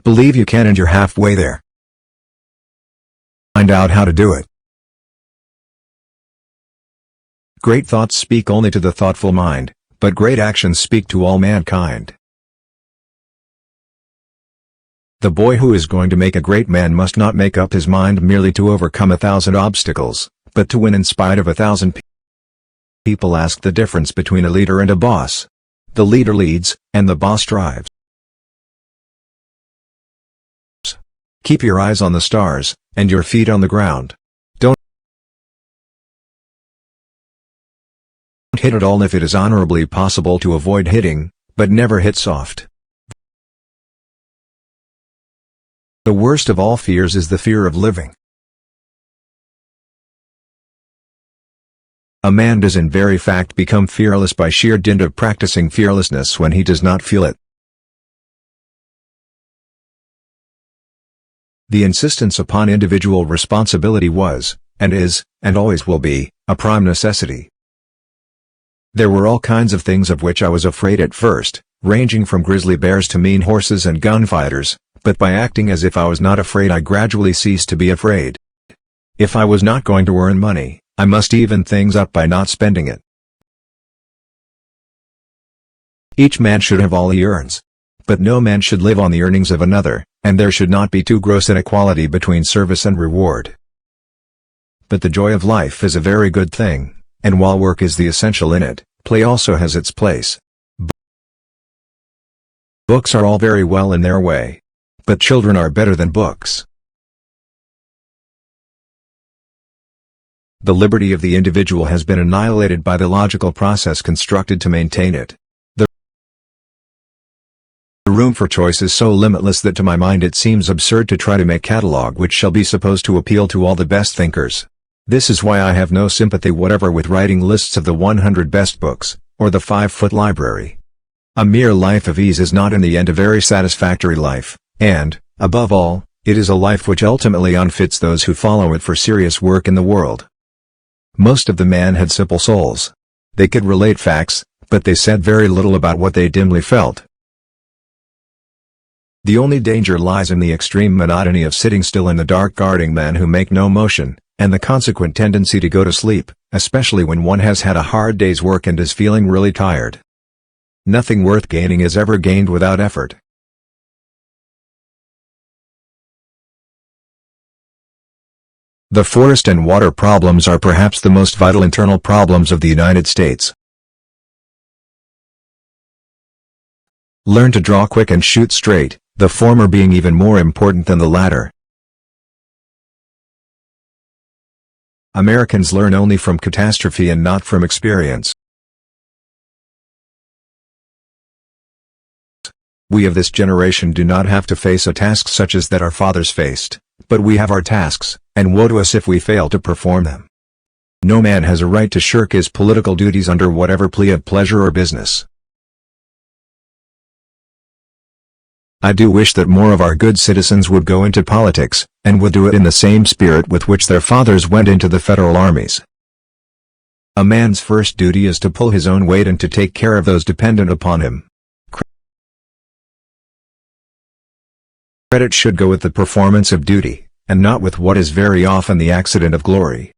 Believe you can and you're halfway there. Find out how to do it. Great thoughts speak only to the thoughtful mind, but great actions speak to all mankind. The boy who is going to make a great man must not make up his mind merely to overcome 1,000 obstacles, but to win in spite of 1,000 people. Ask the difference between a leader and a boss. The leader leads, and the boss drives. Keep your eyes on the stars, and your feet on the ground. Don't hit at all if it is honorably possible to avoid hitting, but never hit soft. The worst of all fears is the fear of living. A man does in very fact become fearless by sheer dint of practicing fearlessness when he does not feel it. The insistence upon individual responsibility was, and is, and always will be, a prime necessity. There were all kinds of things of which I was afraid at first, ranging from grizzly bears to mean horses and gunfighters, but by acting as if I was not afraid I gradually ceased to be afraid. If I was not going to earn money, I must even things up by not spending it. Each man should have all he earns. But no man should live on the earnings of another, and there should not be too gross inequality between service and reward. But the joy of life is a very good thing, and while work is the essential in it, play also has its place. Books are all very well in their way. But children are better than books. The liberty of the individual has been annihilated by the logical process constructed to maintain it. The room for choice is so limitless that to my mind it seems absurd to try to make a catalog which shall be supposed to appeal to all the best thinkers. This is why I have no sympathy whatever with writing lists of the 100 best books, or the 5-foot library. A mere life of ease is not in the end a very satisfactory life. And, above all, it is a life which ultimately unfits those who follow it for serious work in the world. Most of the men had simple souls. They could relate facts, but they said very little about what they dimly felt. The only danger lies in the extreme monotony of sitting still in the dark guarding men who make no motion, and the consequent tendency to go to sleep, especially when one has had a hard day's work and is feeling really tired. Nothing worth gaining is ever gained without effort. The forest and water problems are perhaps the most vital internal problems of the United States. Learn to draw quick and shoot straight, the former being even more important than the latter. Americans learn only from catastrophe and not from experience. We of this generation do not have to face a task such as that our fathers faced, but we have our tasks, and woe to us if we fail to perform them. No man has a right to shirk his political duties under whatever plea of pleasure or business. I do wish that more of our good citizens would go into politics, and would do it in the same spirit with which their fathers went into the federal armies. A man's first duty is to pull his own weight and to take care of those dependent upon him. Credit should go with the performance of duty, and not with what is very often the accident of glory.